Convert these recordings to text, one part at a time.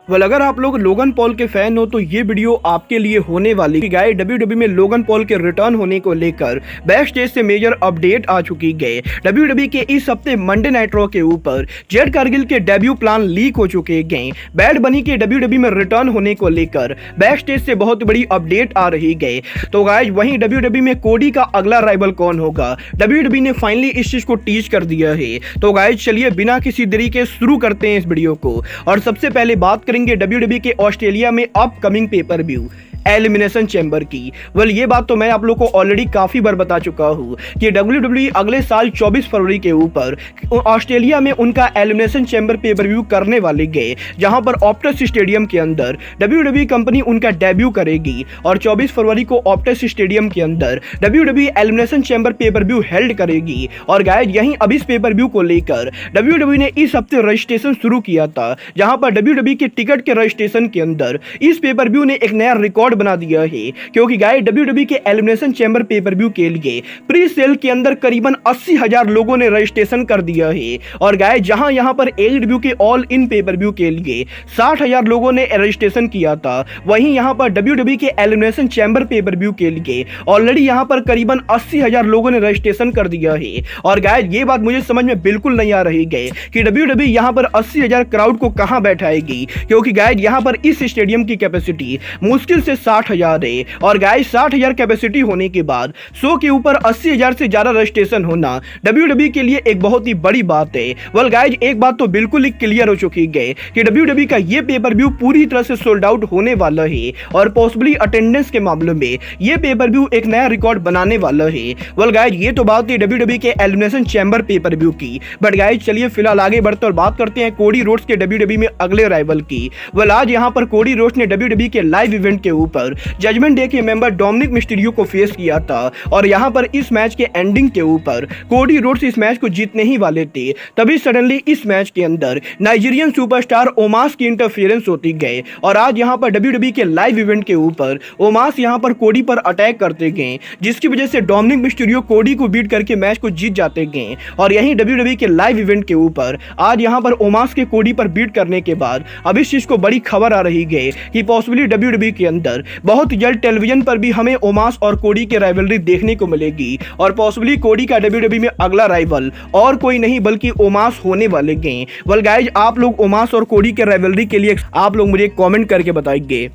अगर आप लोग लोगन पॉल के फैन हो तो ये वीडियो आपके लिए होने वाली है। गाइस डब्ल्यूडब्ल्यूई में लोगन पॉल के रिटर्न होने को लेकर बैक स्टेज से मेजर अपडेट आ चुकी है। डब्ल्यूडब्ल्यूई के इस हफ्ते मंडे नाइट रॉ के ऊपर जेड कारगिल के डेब्यू प्लान लीक हो चुके हैं। बैड बनी के डब्ल्यूडब्ल्यूई में रिटर्न होने को लेकर बैक स्टेज से बहुत बड़ी अपडेट आ रही है। तो गाइस वहीं डब्ल्यूडब्ल्यूई में कोडी का अगला राइवल कौन होगा, डब्ल्यूडब्ल्यूई ने फाइनली इस चीज को टीच कर दिया है। तो गाइस चलिए बिना किसी देरी के शुरू करते हैं इस वीडियो को। और सबसे पहले बात करेंगे डब्ल्यूडब्ल्यूई के ऑस्ट्रेलिया में upcoming pay per view elimination chamber की। ये बात तो मैं आप लोग को ऑलरेडी काफी बार बता चुका हूं कि डब्ल्यूडब्ल्यूई अगले साल 24 फरवरी के ऊपर ऑस्ट्रेलिया में उनका एलिमिनेशन चैम्बर पेपर व्यू करने वाले गए, जहां पर ऑप्टस स्टेडियम के अंदर डब्ल्यूडब्ल्यूई कंपनी उनका डेब्यू करेगी। और 24 फरवरी को ऑप्टस स्टेडियम के अंदर WWE elimination chamber pay per view held करेगी। और गाइस यहीं अब इस पेपर व्यू को लेकर डब्ल्यूडब्ल्यूई ने इस हफ्ते रजिस्ट्रेशन शुरू किया था, जहां पर डब्ल्यूडब्ल्यूई के टिकट के रजिस्ट्रेशन के अंदर इस पेपर व्यू ने एक नया रिकॉर्ड बना दिया है। क्योंकि गाइस डब्ल्यूडब्ल्यूई के एलिमिनेशन चैम्बर पेपर व्यू के लिए प्री सेल के अंदर करीबन 80,000 लोगों ने रजिस्ट्रेशन कर दिया है। और गाइस जहां यहां पर AEW के ऑल इन पेपर व्यू के लिए 60,000 लोगों ने रजिस्ट्रेशन किया था, वहीं यहां पर डब्ल्यूडब्ल्यूई के एलिमिनेशन चैम्बर पेपर व्यू के लिए ऑलरेडी यहां पर करीबन 80,000 लोगों ने रजिस्ट्रेशन कर दिया है। और गाइस ये बात मुझे समझ में बिल्कुल नहीं आ रही है कि डब्ल्यूडब्ल्यूई यहां पर 80,000 क्राउड को कहां बैठाएगी। क्योंकि गाइस यहां पर इस स्टेडियम की कैपेसिटी मुश्किल से 60,000 है। और गाइस 60,000 कैपेसिटी होने के बाद 100 के ऊपर 80,000 से ज्यादा रजिस्ट्रेशन होना डब्ल्यूडब्ल्यूई के लिए एक बहुत ही बड़ी बात है। गाइस एक बात तो बिल्कुल ही क्लियर हो चुकी है कि डब्ल्यूडब्ल्यूई का ये पेपर व्यू पूरी तरह से सोल्ड आउट होने वाला है। और पॉसिबली अटेंडेंस के मामले में ये पेपर व्यू एक नया रिकॉर्ड बनाने वाला है। गाइस ये तो बात है डब्ल्यूडब्ल्यूई के एलिमिनेशन चैम्बर पेपर व्यू की। बट गाइस चलिए फिलहाल आगे बढ़ते और बात करते हैं कोडी रोड्स के डब्ल्यूडब्ल्यूई में अगले राइवल की। आज यहां पर कोडी रोड्स ने डब्ल्यूडब्ल्यूई के लाइव इवेंट के ऊपर जजमेंट डे के मेंबर डोमिनिक मिस्टीरियो को फेस किया था। और यहां पर इस मैच के एंडिंग के ऊपर कोडी रोड्स इस मैच को जीतने ही वाले थे, तभी सडनली इस मैच के अंदर नाइजीरियन सुपरस्टार ओमास की इंटरफेरेंस होती गए। और आज यहां पर डब्ल्यूडब्ल्यूई के लाइव इवेंट के ऊपर ओमास यहां पर कोडी पर अटैक करते गए, जिसकी वजह से डोमिनिक मिस्टीरियो कोडी को बीट करके मैच को जीत जाते गए। और यहीं डब्ल्यूडब्ल्यूई के लाइव इवेंट के ऊपर आज यहां पर ओमास के कोडी पर बीट करने के बाद अब इस चीज को बड़ी खबर आ रही है कि पॉसिबली डब्ल्यूडब्ल्यूई के अंदर बहुत जल्द टेलीविजन पर भी हमें ओमास और कोडी की राइवलरी देखने को मिलेगी। और पॉसिबली कोडी का डब्ल्यूडब्ल्यूई में अगला राइवल और कोई नहीं बल्कि ओमास होने वाले हैं। गाइस आप लोग ओमास और कोडी के राइवलरी के लिए आप लोग मुझे कमेंट करके बताइए।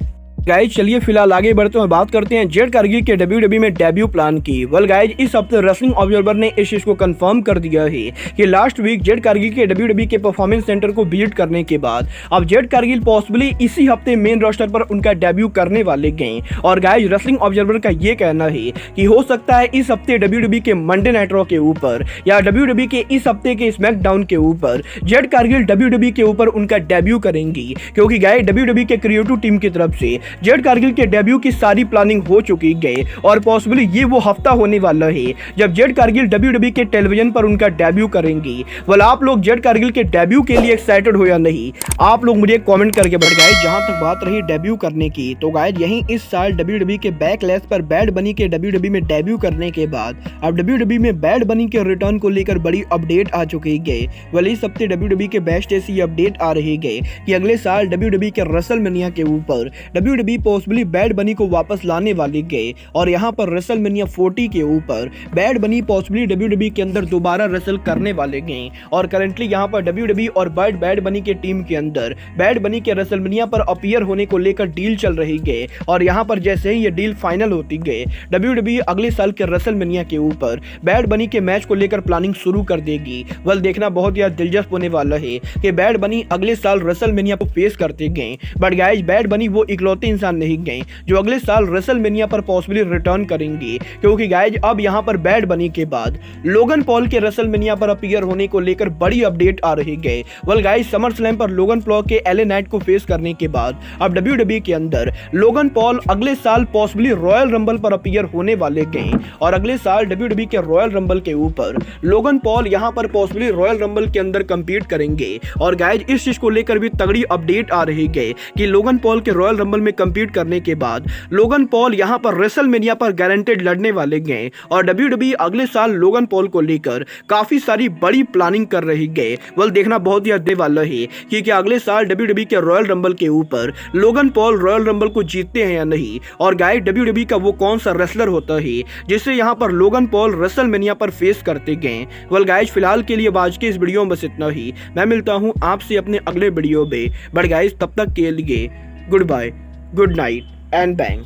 गाइज चलिए फिलहाल आगे बढ़ते हैं और बात करते हैं जेड कारगिल के डब्ल्यूडब्ल्यूई में डेब्यू प्लान की। गाइज इस हफ्ते रेसलिंग ऑब्जर्वर ने इस चीज को कंफर्म कर दिया है कि लास्ट वीक जेड कारगिल के डब्ल्यूडब्ल्यूई के परफॉर्मेंस सेंटर को विजिट करने के बाद अब जेड कारगिल पॉसिबली इसी हफ्ते मेन रोस्टर पर उनका डेब्यू करने वाले गए। और गाइज रेसलिंग ऑब्जर्वर का ये कहना है कि हो सकता है इस हफ्ते डब्ल्यूडब्ल्यूई के मंडे नाइट रॉ के ऊपर या डब्ल्यूडब्ल्यूई के इस हफ्ते के स्मैकडाउन के ऊपर जेड कारगिल डब्ल्यूडब्ल्यूई के ऊपर उनका डेब्यू करेंगी। क्योंकि गाइज डब्ल्यूडब्ल्यूई के क्रिएटिव टीम की तरफ से जेड कारगिल के डेब्यू की सारी प्लानिंग हो चुकी है। और पॉसिबली ये वो हफ्ता होने वाला है जब जेड कारगिल डब्ल्यूडब्ल्यूई के टेलीविजन पर उनका डेब्यू करेंगी। आप लोग जेड कारगिल के डेब्यू के लिए एक्साइटेड हो या नहीं, आप लोग मुझे कमेंट करके बताइए। गाइस जहां तक बात रही डेब्यू करने की, तो गाइस यहीं इस साल डब्ल्यूडब्ल्यूई के बैकलैश पर बैड बनी के डब्ल्यूडब्ल्यूई में डेब्यू करने के बाद अब डब्ल्यूडब्ल्यूई में बैड बनी के रिटर्न को लेकर बड़ी अपडेट आ चुकी है। इस हफ्ते डब्ल्यूडब्ल्यूई के बेस्ट ऐसी अपडेट आ रही है कि अगले साल डब्ल्यूडब्ल्यूई के रेसलमेनिया के ऊपर डब्ल्यूडब्ल्यूई पॉसिबली बैड बनी को वापस लाने वाले गए। और यहां पर रेसलमेनिया 40 के ऊपर बैड बनी पॉसिबली डब्ल्यूडब्ल्यूई के अंदर दोबारा रेसल करने वाले गए। और करंटली यहां पर डब्ल्यूडब्ल्यूई और बैड बनी के टीम के अंदर बैड बनी के रेसलमेनिया पर अपीयर होने को लेकर डील चल रही है। और यहां पर जैसे ही ये डील फाइनल होती गई, डब्ल्यूडब्ल्यूई अगले साल के रेसलमेनिया के ऊपर बैड बनी के मैच को लेकर प्लानिंग शुरू कर देगी। देखना बहुत ही दिलचस्प होने वाला है कि बैड बनी अगले साल रेसलमेनिया को फेस करते गए। बट गाइस बैड बनी वो इकलौते इंसान नहीं गए जो अगले साल रेसलमेनिया पर पॉसिबली रिटर्न करेंगे। क्योंकि गाइज अब यहां पर बैड बनी के बाद लोगन पॉल के रेसलमेनिया पर अपीयर होने को लेकर बड़ी अपडेट आ रही है। गाइज समर स्लैम पर लोगन पॉल के LA नाइट को फेस करने के बाद अब डब्ल्यूडब्ल्यूई के अंदर लोगन पॉल अगले साल पॉसिबली रॉयल रंबल पर अपीयर होने वाले गए। और अगले साल डब्ल्यूडब्ल्यूई के रॉयल रंबल के ऊपर लोगन पॉल यहां पर पॉसिबली रॉयल रंबल के अंदर कंपीट करेंगे। और गाइज इस चीज को लेकर भी तगड़ी अपडेट आ रही है कि लोगन पॉल के रॉयल रंबल में कंप्लीट करने के बाद लोगन पॉल यहां पर रेसलमेनिया पर गारंटेड लड़ने वाले गए और WWE अगले साल लोगन पॉल को लेकर काफी सारी बड़ी प्लानिंग कर रही गए। देखना बहुत ही अद्भुत वाला है कि क्या अगले साल WWE के रॉयल रंबल के ऊपर लोगन पॉल रॉयल रंबल को जीतते हैं या नहीं, और गाइस WWE का वो कौन सा रेसलर होता है जिसे यहां पर लोगन पॉल रेसलमेनिया पर फेस करते गए। गाइस फिलहाल के लिए आज के इस वीडियो में बस इतना ही। मैं मिलता हूं आपसे अपने अगले वीडियो में, बट गाइस तब तक के लिए goodbye, good night and bang.